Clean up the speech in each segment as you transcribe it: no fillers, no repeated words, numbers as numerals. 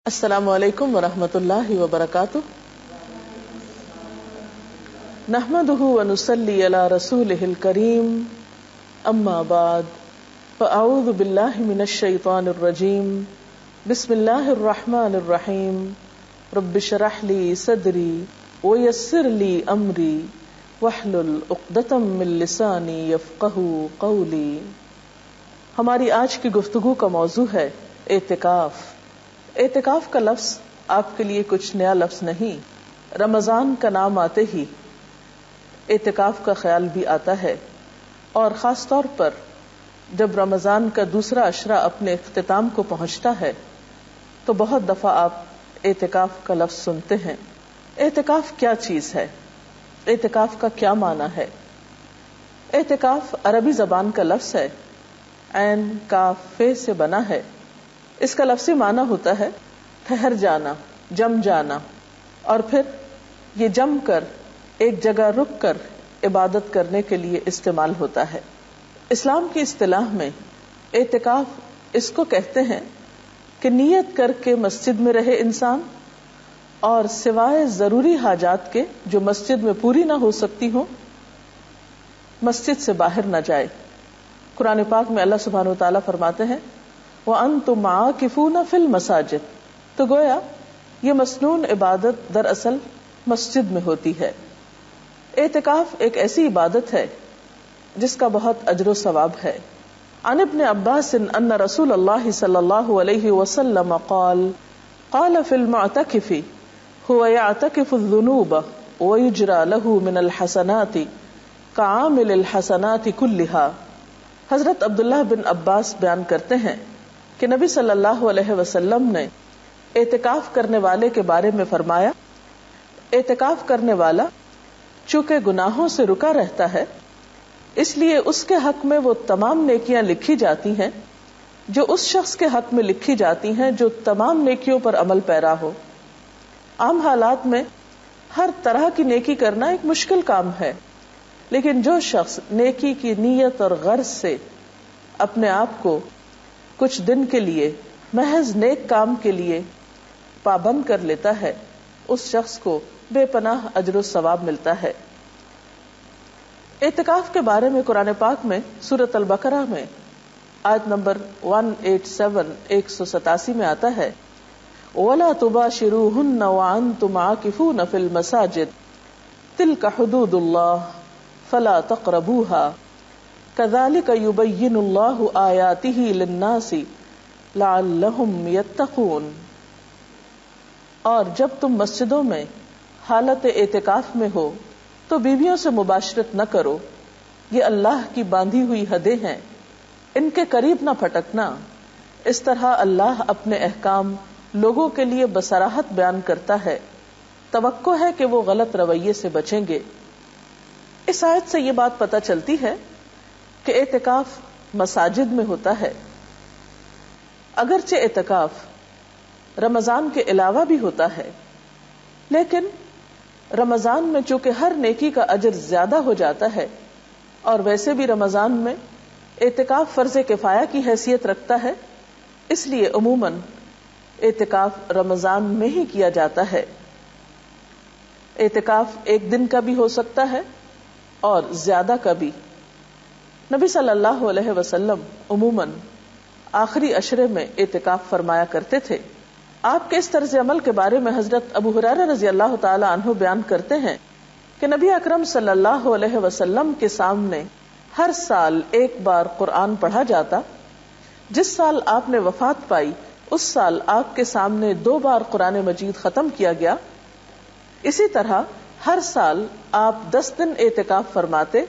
السلام علیکم ورحمۃ اللہ وبرکاتہ. نحمده ونصلی علی رسولہ الکریم. اما بعد فاعوذ باللہ من الشیطان الرجیم. بسم اللہ الرحمن الرحیم. رب اشرح لی صدری ویسر لی امری واحلل عقدۃ من لسانی یفقہوا قولی. ہماری آج کی گفتگو کا موضوع ہے اعتکاف. اعتکاف کا لفظ آپ کے لیے کچھ نیا لفظ نہیں. رمضان کا نام آتے ہی اعتکاف کا خیال بھی آتا ہے، اور خاص طور پر جب رمضان کا دوسرا عشرہ اپنے اختتام کو پہنچتا ہے تو بہت دفعہ آپ اعتکاف کا لفظ سنتے ہیں. اعتکاف کیا چیز ہے؟ اعتکاف کا کیا معنی ہے؟ اعتکاف عربی زبان کا لفظ ہے، عین کاف فے سے بنا ہے. اس کا لفظی معنی ہوتا ہے ٹھہر جانا، جم جانا، اور پھر یہ جم کر ایک جگہ رک کر عبادت کرنے کے لیے استعمال ہوتا ہے. اسلام کی اصطلاح میں اعتکاف اس کو کہتے ہیں کہ نیت کر کے مسجد میں رہے انسان، اور سوائے ضروری حاجات کے جو مسجد میں پوری نہ ہو سکتی ہوں مسجد سے باہر نہ جائے. قرآن پاک میں اللہ سبحانہ و تعالیٰ فرماتے ہیں وَأَنْتُمْ عَاكِفُونَ فِي الْمَسَاجِدِ. تو گویا یہ مسنون عبادت دراصل مسجد میں ہوتی ہے. اعتکاف ایک ایسی عبادت ہے جس کا بہت اجر و ثواب ہے. عن ابن عباس ان رسول اللہ صلی اللہ علیہ وسلم قال قال في المعتکف هو يعتکف الذنوب ويجرى له من الحسنات كعامل الحسنات كلها. حضرت عبداللہ بن عباس بیان کرتے ہیں کہ نبی صلی اللہ علیہ وسلم نے اعتکاف کرنے والے کے بارے میں فرمایا، اعتکاف کرنے والا چونکہ گناہوں سے رکا رہتا ہے اس لیے اس کے حق میں وہ تمام نیکیاں لکھی جاتی ہیں جو اس شخص کے حق میں لکھی جاتی ہیں جو تمام نیکیوں پر عمل پیرا ہو. عام حالات میں ہر طرح کی نیکی کرنا ایک مشکل کام ہے، لیکن جو شخص نیکی کی نیت اور غرض سے اپنے آپ کو کچھ دن کے لیے محض نیک کام کے لیے پابند کر لیتا ہے اس شخص کو بے پناہ اجر و ثواب ملتا ہے. اعتکاف کے بارے میں قرآن پاک میں سورۃ البقرہ میں آیت نمبر 187 187 میں آتا ہے وَلَا تُبَاشِرُوهُنَّ وَأَنْتُمْ عَاكِفُونَ فِي الْمَسَاجِدِ تِلْكَ حُدُودُ اللَّهِ فَلَا تَقْرَبُوهَا كَذَلِكَ يُبَيِّنُ اللَّهُ آيَاتِهِ لِلنَّاسِ لَعَلَّهُمْ يَتَّقُونَ. اور جب تم مسجدوں میں حالت اعتکاف میں ہو تو بیویوں سے مباشرت نہ کرو، یہ اللہ کی باندھی ہوئی حدیں ہیں، ان کے قریب نہ پھٹکنا. اس طرح اللہ اپنے احکام لوگوں کے لیے بصراحت بیان کرتا ہے، توقع ہے کہ وہ غلط رویے سے بچیں گے. اس آیت سے یہ بات پتہ چلتی ہے کہ اعتکاف مساجد میں ہوتا ہے. اگرچہ اعتکاف رمضان کے علاوہ بھی ہوتا ہے، لیکن رمضان میں چونکہ ہر نیکی کا اجر زیادہ ہو جاتا ہے، اور ویسے بھی رمضان میں اعتکاف فرض کفایہ کی حیثیت رکھتا ہے، اس لیے عموماً اعتکاف رمضان میں ہی کیا جاتا ہے. اعتکاف ایک دن کا بھی ہو سکتا ہے اور زیادہ کا بھی. نبی صلی اللہ علیہ وسلم عموماً آخری عشرے میں اعتکاف فرمایا کرتے تھے. آپ کے اس طرز عمل کے بارے میں حضرت ابو ہریرہ رضی اللہ تعالی عنہ بیان کرتے ہیں کہ نبی اکرم صلی اللہ علیہ وسلم کے سامنے ہر سال ایک بار قرآن پڑھا جاتا. جس سال آپ نے وفات پائی اس سال آپ کے سامنے 2 بار قرآن مجید ختم کیا گیا. اسی طرح ہر سال آپ 10 دن اعتکاف فرماتے،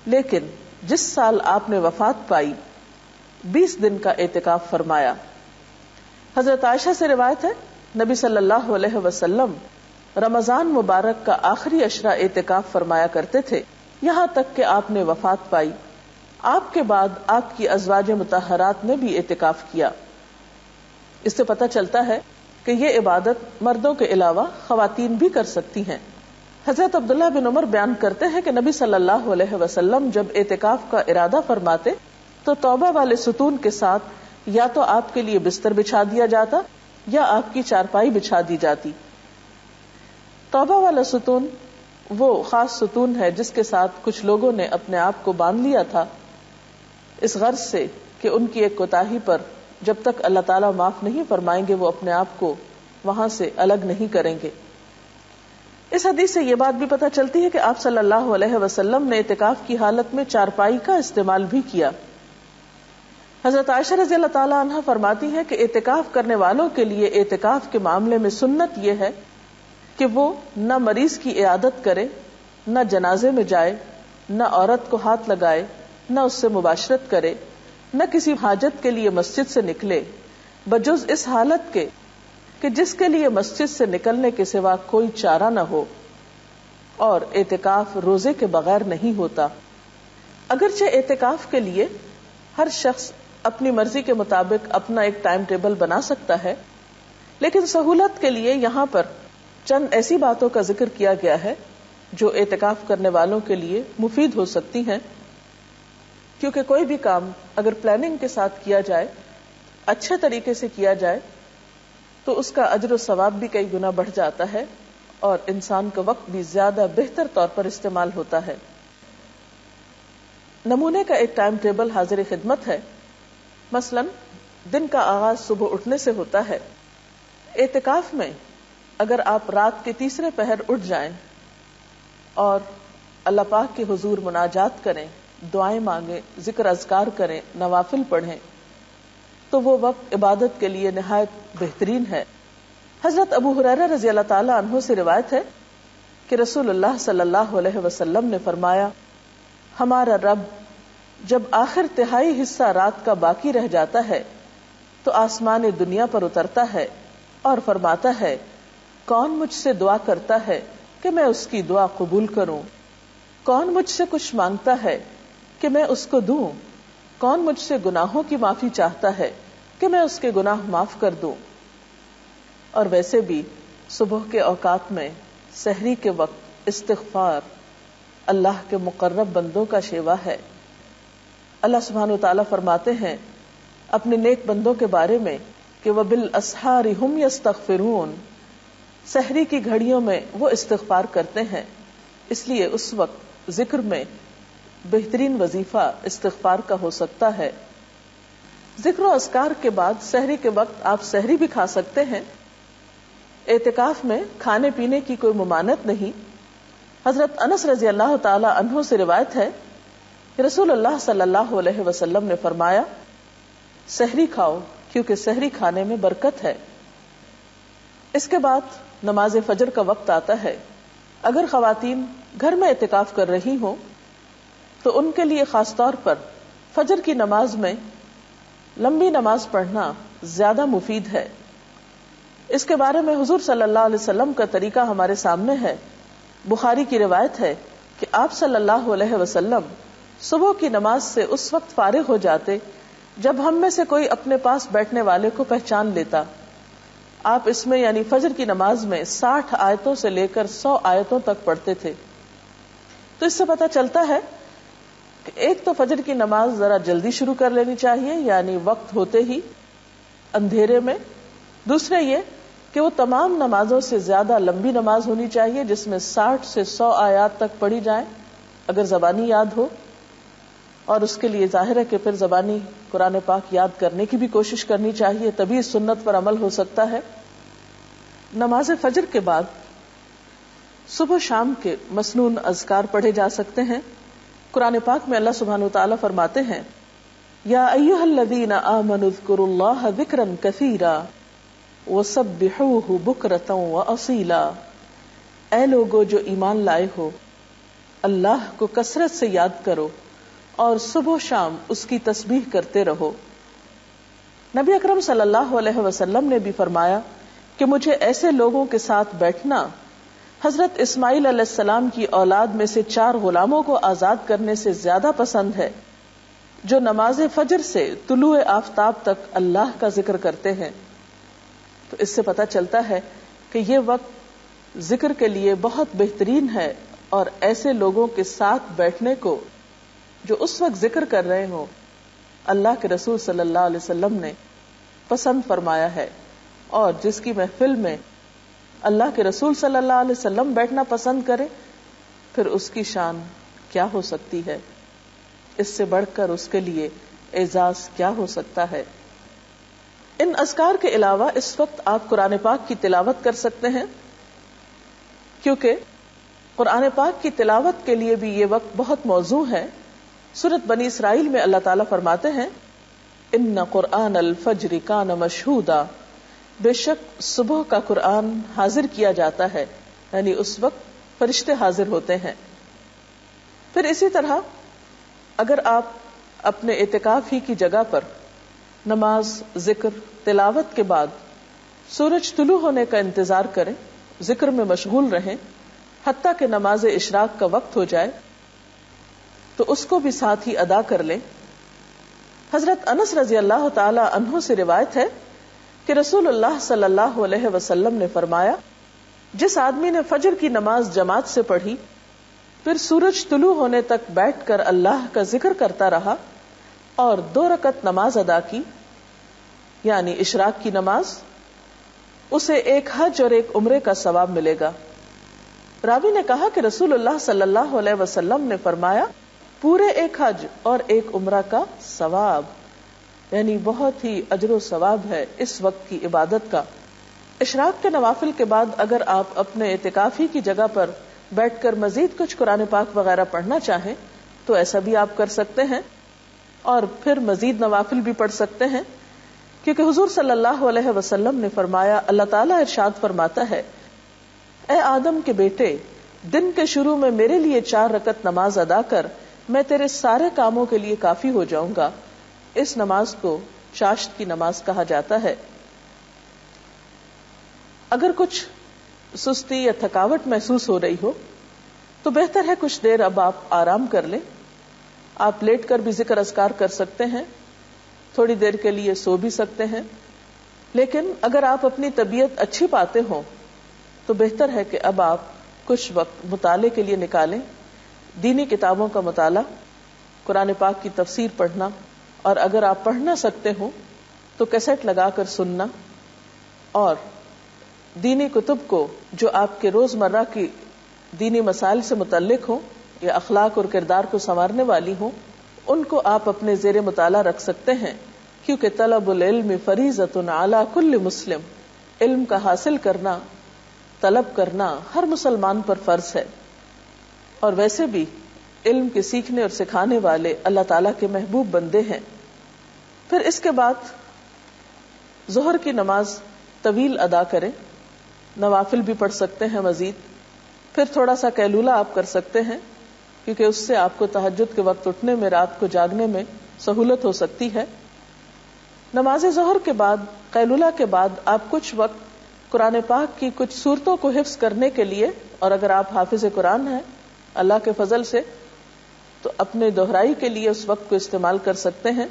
لیکن جس سال آپ نے وفات پائی 20 دن کا اعتکاف فرمایا. حضرت عائشہ سے روایت ہے نبی صلی اللہ علیہ وسلم رمضان مبارک کا آخری عشرہ اعتکاف فرمایا کرتے تھے یہاں تک کہ آپ نے وفات پائی. آپ کے بعد آپ کی ازواج مطہرات نے بھی اعتکاف کیا. اس سے پتہ چلتا ہے کہ یہ عبادت مردوں کے علاوہ خواتین بھی کر سکتی ہیں. حضرت عبداللہ بن عمر بیان کرتے ہیں کہ نبی صلی اللہ علیہ وسلم جب اعتکاف کا ارادہ فرماتے تو توبہ والے ستون کے ساتھ یا تو آپ کے لیے بستر بچھا دیا جاتا یا آپ کی چارپائی بچھا دی جاتی۔ توبہ والا ستون وہ خاص ستون ہے جس کے ساتھ کچھ لوگوں نے اپنے آپ کو باندھ لیا تھا، اس غرض سے کہ ان کی ایک کوتاہی پر جب تک اللہ تعالیٰ معاف نہیں فرمائیں گے وہ اپنے آپ کو وہاں سے الگ نہیں کریں گے۔ اس حدیث سے یہ بات بھی پتہ چلتی ہے کہ آپ صلی اللہ علیہ وسلم نے اعتکاف کی حالت میں چارپائی کا استعمال بھی کیا۔ حضرت عائشہ رضی اللہ تعالی عنہ فرماتی ہیں کہ اعتکاف کرنے والوں کے لیے اعتکاف کے معاملے میں سنت یہ ہے کہ وہ نہ مریض کی عیادت کرے، نہ جنازے میں جائے، نہ عورت کو ہاتھ لگائے، نہ اس سے مباشرت کرے، نہ کسی حاجت کے لیے مسجد سے نکلے بجز اس حالت کے کہ جس کے لیے مسجد سے نکلنے کے سوا کوئی چارہ نہ ہو، اور اعتکاف روزے کے بغیر نہیں ہوتا۔ اگرچہ اعتکاف کے لیے ہر شخص اپنی مرضی کے مطابق اپنا ایک ٹائم ٹیبل بنا سکتا ہے، لیکن سہولت کے لیے یہاں پر چند ایسی باتوں کا ذکر کیا گیا ہے جو اعتکاف کرنے والوں کے لیے مفید ہو سکتی ہیں، کیونکہ کوئی بھی کام اگر پلاننگ کے ساتھ کیا جائے، اچھے طریقے سے کیا جائے، تو اس کا اجر و ثواب بھی کئی گنا بڑھ جاتا ہے اور انسان کا وقت بھی زیادہ بہتر طور پر استعمال ہوتا ہے۔ نمونے کا ایک ٹائم ٹیبل حاضر خدمت ہے۔ مثلا دن کا آغاز صبح اٹھنے سے ہوتا ہے۔ اعتکاف میں اگر آپ رات کے تیسرے پہر اٹھ جائیں اور اللہ پاک کے حضور مناجات کریں، دعائیں مانگیں، ذکر اذکار کریں، نوافل پڑھیں، تو وہ وقت عبادت کے لیے نہایت بہترین ہے۔ حضرت ابو ہریرہ رضی اللہ تعالی عنہ سے روایت ہے کہ رسول اللہ صلی اللہ علیہ وسلم نے فرمایا، ہمارا رب جب آخر تہائی حصہ رات کا باقی رہ جاتا ہے تو آسمان دنیا پر اترتا ہے اور فرماتا ہے، کون مجھ سے دعا کرتا ہے کہ میں اس کی دعا قبول کروں؟ کون مجھ سے کچھ مانگتا ہے کہ میں اس کو دوں؟ کون مجھ سے گناہوں کی معافی چاہتا ہے کہ میں اس کے گناہ معاف کر دوں؟ اور ویسے بھی صبح کے اوقات میں سحری کے وقت استغفار اللہ کے مقرب بندوں کا شیوا ہے۔ اللہ سبحانہ وتعالیٰ فرماتے ہیں اپنے نیک بندوں کے بارے میں کہ وَبِالْأَسْحَارِ هُمْ يَسْتَغْفِرُونَ، سحری کی گھڑیوں میں وہ استغفار کرتے ہیں، اس لیے اس وقت ذکر میں بہترین وظیفہ استغفار کا ہو سکتا ہے۔ ذکر و اذکار کے بعد سحری کے وقت آپ سحری بھی کھا سکتے ہیں۔ اعتکاف میں کھانے پینے کی کوئی ممانعت نہیں۔ حضرت انس رضی اللہ تعالی عنہ سے روایت ہے کہ رسول اللہ صلی اللہ علیہ وسلم نے فرمایا، سحری کھاؤ کیونکہ سحری کھانے میں برکت ہے۔ اس کے بعد نماز فجر کا وقت آتا ہے۔ اگر خواتین گھر میں اعتکاف کر رہی ہوں تو ان کے لیے خاص طور پر فجر کی نماز میں لمبی نماز پڑھنا زیادہ مفید ہے۔ اس کے بارے میں حضور صلی اللہ علیہ وسلم کا طریقہ ہمارے سامنے ہے۔ بخاری کی روایت ہے کہ آپ صلی اللہ علیہ وسلم صبح کی نماز سے اس وقت فارغ ہو جاتے جب ہم میں سے کوئی اپنے پاس بیٹھنے والے کو پہچان لیتا۔ آپ اس میں یعنی فجر کی نماز میں 60 آیتوں سے لے کر 100 آیتوں تک پڑھتے تھے۔ تو اس سے پتہ چلتا ہے کہ ایک تو فجر کی نماز ذرا جلدی شروع کر لینی چاہیے، یعنی وقت ہوتے ہی اندھیرے میں۔ دوسرا یہ کہ وہ تمام نمازوں سے زیادہ لمبی نماز ہونی چاہیے جس میں 60 سے 100 آیات تک پڑھی جائیں اگر زبانی یاد ہو، اور اس کے لیے ظاہر ہے کہ پھر زبانی قرآن پاک یاد کرنے کی بھی کوشش کرنی چاہیے، تبھی اس سنت پر عمل ہو سکتا ہے۔ نماز فجر کے بعد صبح شام کے مسنون اذکار پڑھے جا سکتے ہیں۔ قرآن پاک میں اللہ سبحانہ وتعالی فرماتے ہیں، یا ایھا الذین آمنوا اذکروا اللہ ذکرا کثیرا وسبحوہ بکرۃ واصیلا، اے لوگو جو ایمان لائے ہو، اللہ کو کثرت سے یاد کرو اور صبح و شام اس کی تسبیح کرتے رہو۔ نبی اکرم صلی اللہ علیہ وسلم نے بھی فرمایا کہ مجھے ایسے لوگوں کے ساتھ بیٹھنا حضرت اسماعیل علیہ السلام کی اولاد میں سے 4 غلاموں کو آزاد کرنے سے زیادہ پسند ہے جو نماز فجر سے طلوع آفتاب تک اللہ کا ذکر کرتے ہیں۔ تو اس سے پتہ چلتا ہے کہ یہ وقت ذکر کے لیے بہت بہترین ہے، اور ایسے لوگوں کے ساتھ بیٹھنے کو جو اس وقت ذکر کر رہے ہوں اللہ کے رسول صلی اللہ علیہ وسلم نے پسند فرمایا ہے۔ اور جس کی محفل میں اللہ کے رسول صلی اللہ علیہ وسلم بیٹھنا پسند کرے، پھر اس کی شان کیا ہو سکتی ہے؟ اس سے بڑھ کر اس کے لیے اعزاز کیا ہو سکتا ہے؟ ان اذکار کے علاوہ اس وقت آپ قرآن پاک کی تلاوت کر سکتے ہیں، کیونکہ قرآن پاک کی تلاوت کے لیے بھی یہ وقت بہت موزوں ہے۔ سورۃ بنی اسرائیل میں اللہ تعالیٰ فرماتے ہیں ان قرآن الفجر کان مشہودا، بے شک صبح کا قرآن حاضر کیا جاتا ہے، یعنی اس وقت فرشتے حاضر ہوتے ہیں۔ پھر اسی طرح اگر آپ اپنے اعتکاف ہی کی جگہ پر نماز، ذکر، تلاوت کے بعد سورج طلوع ہونے کا انتظار کریں، ذکر میں مشغول رہیں حتیٰ کہ نماز اشراق کا وقت ہو جائے، تو اس کو بھی ساتھ ہی ادا کر لیں۔ حضرت انس رضی اللہ تعالی عنہ سے روایت ہے کہ رسول اللہ صلی اللہ علیہ وسلم نے فرمایا، جس آدمی نے فجر کی نماز جماعت سے پڑھی، پھر سورج طلوع ہونے تک بیٹھ کر اللہ کا ذکر کرتا رہا اور 2 رکعت نماز ادا کی، یعنی اشراق کی نماز، اسے ایک حج اور ایک عمرے کا ثواب ملے گا۔ راوی نے کہا کہ رسول اللہ صلی اللہ علیہ وسلم نے فرمایا، پورے ایک حج اور ایک عمرہ کا ثواب، یعنی بہت ہی اجر و ثواب ہے اس وقت کی عبادت کا۔ اشراق کے نوافل کے بعد اگر آپ اپنے اعتکافی کی جگہ پر بیٹھ کر مزید کچھ قرآن پاک وغیرہ پڑھنا چاہیں تو ایسا بھی آپ کر سکتے ہیں، اور پھر مزید نوافل بھی پڑھ سکتے ہیں، کیونکہ حضور صلی اللہ علیہ وسلم نے فرمایا، اللہ تعالیٰ ارشاد فرماتا ہے، اے آدم کے بیٹے، دن کے شروع میں میرے لیے 4 رکعت نماز ادا کر، میں تیرے سارے کاموں کے لیے کافی ہو جاؤں گا۔ اس نماز کو چاشت کی نماز کہا جاتا ہے۔ اگر کچھ سستی یا تھکاوٹ محسوس ہو رہی ہو تو بہتر ہے کچھ دیر اب آپ آرام کر لیں۔ آپ لیٹ کر بھی ذکر اذکار کر سکتے ہیں، تھوڑی دیر کے لیے سو بھی سکتے ہیں، لیکن اگر آپ اپنی طبیعت اچھی پاتے ہوں تو بہتر ہے کہ اب آپ کچھ وقت مطالعے کے لیے نکالیں، دینی کتابوں کا مطالعہ، قرآن پاک کی تفسیر پڑھنا، اور اگر آپ پڑھ نہ سکتے ہوں تو کیسٹ لگا کر سننا، اور دینی کتب کو جو آپ کے روزمرہ کی دینی مسائل سے متعلق ہوں یا اخلاق اور کردار کو سنوارنے والی ہوں، ان کو آپ اپنے زیر مطالعہ رکھ سکتے ہیں، کیونکہ طلب العلم فریضۃ علی کل مسلم، علم کا حاصل کرنا، طلب کرنا ہر مسلمان پر فرض ہے، اور ویسے بھی علم کے سیکھنے اور سکھانے والے اللہ تعالیٰ کے محبوب بندے ہیں۔ پھر اس کے بعد ظہر کی نماز طویل ادا کریں، نوافل بھی پڑھ سکتے ہیں مزید، پھر تھوڑا سا قیلولہ آپ کر سکتے ہیں، کیونکہ اس سے آپ کو تہجد کے وقت اٹھنے میں، رات کو جاگنے میں سہولت ہو سکتی ہے۔ نماز ظہر کے بعد، قیلولہ کے بعد آپ کچھ وقت قرآن پاک کی کچھ سورتوں کو حفظ کرنے کے لیے، اور اگر آپ حافظ قرآن ہیں اللہ کے فضل سے، تو اپنے دہرائی کے لیے اس وقت کو استعمال کر سکتے ہیں،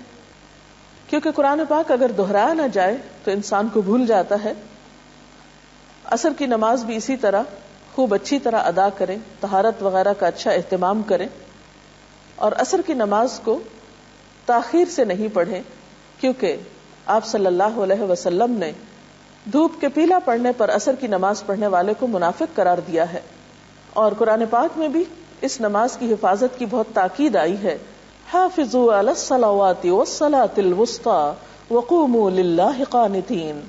کیونکہ قرآن پاک اگر دہرایا نہ جائے تو انسان کو بھول جاتا ہے۔ عصر کی نماز بھی اسی طرح خوب اچھی طرح ادا کریں، طہارت وغیرہ کا اچھا اہتمام کریں، اور عصر کی نماز کو تاخیر سے نہیں پڑھیں، کیونکہ آپ صلی اللہ علیہ وسلم نے دھوپ کے پیلا پڑنے پر عصر کی نماز پڑھنے والے کو منافق قرار دیا ہے، اور قرآن پاک میں بھی اس نماز کی حفاظت کی بہت تاکید آئی ہے، حافظوا علی الصلوات والصلاة الوسطی وقوموا للہ قانتین،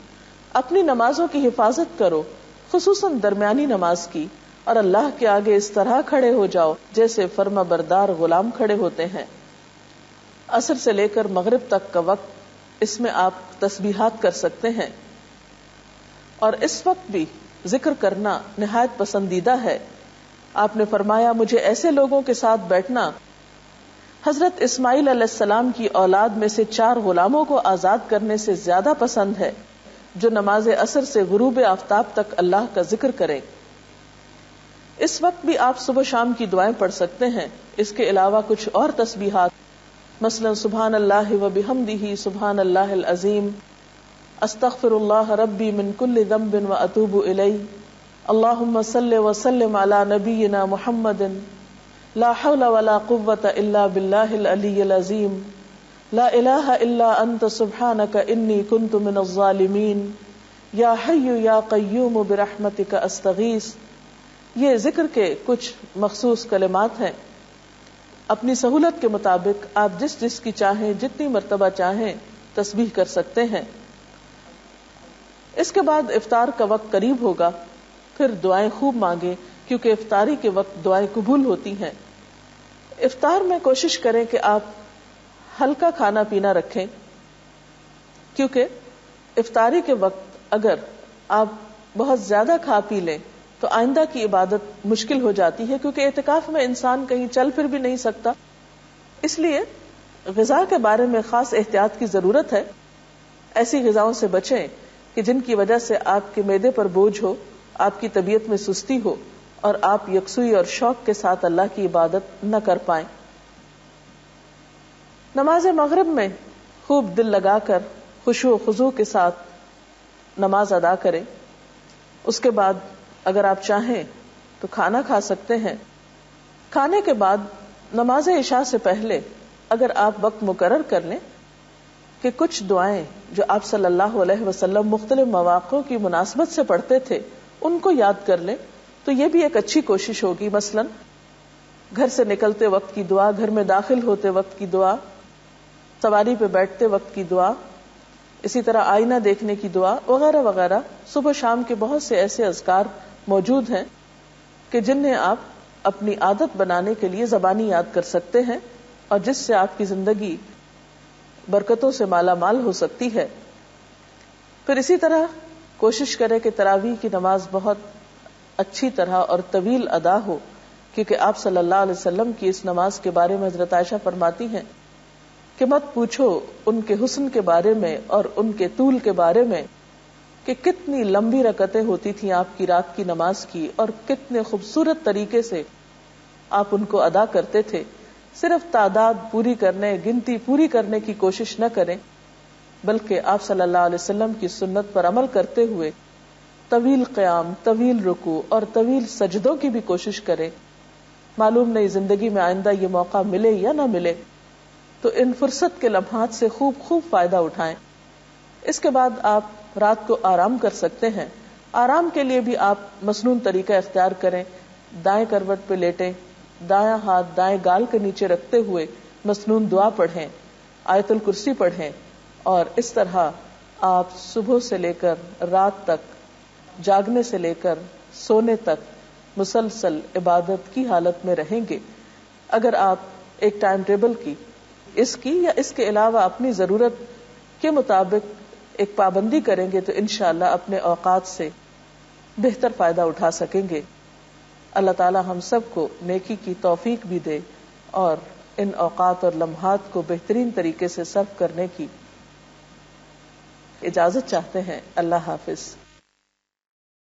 اپنی نمازوں کی حفاظت کرو، خصوصاً درمیانی نماز کی، اور اللہ کے آگے اس طرح کھڑے ہو جاؤ جیسے فرما بردار غلام کھڑے ہوتے ہیں۔ عصر سے لے کر مغرب تک کا وقت، اس میں آپ تسبیحات کر سکتے ہیں، اور اس وقت بھی ذکر کرنا نہایت پسندیدہ ہے۔ آپ نے فرمایا، مجھے ایسے لوگوں کے ساتھ بیٹھنا حضرت اسماعیل علیہ السلام کی اولاد میں سے 4 غلاموں کو آزاد کرنے سے زیادہ پسند ہے، جو نماز عصر سے غروب آفتاب تک اللہ کا ذکر کریں۔ اس وقت بھی آپ صبح شام کی دعائیں پڑھ سکتے ہیں۔ اس کے علاوہ کچھ اور تسبیحات، مثلا سبحان اللہ و بحمدہ سبحان اللہ العظیم، استغفر اللہ ربی من کل ذنب و اتوب الیہ، اللہم صل وسلم علی نبینا محمد، لا حول ولا قوة الا باللہ العلی العظیم، لا الہ الا انت سبحانک انی کنت من الظالمین، یا حی یا قیوم برحمتک استغیث، یہ ذکر کے کچھ مخصوص کلمات ہیں. اپنی سہولت کے مطابق آپ جس جس کی چاہیں جتنی مرتبہ چاہیں تسبیح کر سکتے ہیں. اس کے بعد افطار کا وقت قریب ہوگا، پھر دعائیں خوب مانگیں کیونکہ افطاری کے وقت دعائیں قبول ہوتی ہیں. افطار میں کوشش کریں کہ آپ ہلکا کھانا پینا رکھیں، کیونکہ افطاری کے وقت اگر آپ بہت زیادہ کھا پی لیں تو آئندہ کی عبادت مشکل ہو جاتی ہے، کیونکہ اعتکاف میں انسان کہیں چل پھر بھی نہیں سکتا. اس لیے غذا کے بارے میں خاص احتیاط کی ضرورت ہے. ایسی غذاؤں سے بچیں کہ جن کی وجہ سے آپ کے معدے پر بوجھ ہو، آپ کی طبیعت میں سستی ہو اور آپ یکسوئی اور شوق کے ساتھ اللہ کی عبادت نہ کر پائیں. نماز مغرب میں خوب دل لگا کر خشوع و خضوع کے ساتھ نماز ادا کریں. اس کے بعد اگر آپ چاہیں تو کھانا کھا سکتے ہیں. کھانے کے بعد نماز عشاء سے پہلے اگر آپ وقت مقرر کر لیں کہ کچھ دعائیں جو آپ صلی اللہ علیہ وسلم مختلف مواقع کی مناسبت سے پڑھتے تھے ان کو یاد کر لیں تو یہ بھی ایک اچھی کوشش ہوگی. مثلا گھر سے نکلتے وقت کی دعا، گھر میں داخل ہوتے وقت کی دعا، سواری پہ بیٹھتے وقت کی دعا، اسی طرح آئینہ دیکھنے کی دعا وغیرہ وغیرہ. صبح شام کے بہت سے ایسے اذکار موجود ہیں کہ جنہیں آپ اپنی عادت بنانے کے لیے زبانی یاد کر سکتے ہیں اور جس سے آپ کی زندگی برکتوں سے مالا مال ہو سکتی ہے. پھر اسی طرح کوشش کریں کہ تراویح کی نماز بہت اچھی طرح اور طویل ادا ہو، کیونکہ آپ صلی اللہ علیہ وسلم کی اس نماز کے بارے میں حضرت عائشہ فرماتی ہیں کہ مت پوچھو ان کے حسن کے بارے میں اور ان کے طول کے بارے میں کہ کتنی لمبی رکعتیں ہوتی تھیں آپ کی رات کی نماز کی اور کتنے خوبصورت طریقے سے آپ ان کو ادا کرتے تھے. صرف تعداد پوری کرنے، گنتی پوری کرنے کی کوشش نہ کریں، بلکہ آپ صلی اللہ علیہ وسلم کی سنت پر عمل کرتے ہوئے طویل قیام، طویل رکوع اور طویل سجدوں کی بھی کوشش کریں. معلوم نہیں زندگی میں آئندہ یہ موقع ملے یا نہ ملے، تو ان فرصت کے لمحات سے خوب فائدہ اٹھائیں. اس کے بعد آپ رات کو آرام کر سکتے ہیں. آرام کے لیے بھی آپ مسنون طریقہ اختیار کریں. دائیں کروٹ پہ لیٹیں، دایاں ہاتھ دائیں گال کے نیچے رکھتے ہوئے مسنون دعا پڑھیں، آیت الکرسی پڑھیں، اور اس طرح آپ صبح سے لے کر رات تک، جاگنے سے لے کر سونے تک مسلسل عبادت کی حالت میں رہیں گے. اگر آپ ایک ٹائم ٹیبل کی اس کی یا اس کے علاوہ اپنی ضرورت کے مطابق ایک پابندی کریں گے تو انشاءاللہ اپنے اوقات سے بہتر فائدہ اٹھا سکیں گے. اللہ تعالی ہم سب کو نیکی کی توفیق بھی دے اور ان اوقات اور لمحات کو بہترین طریقے سے صرف کرنے کی اجازت چاہتے ہیں. اللہ حافظ.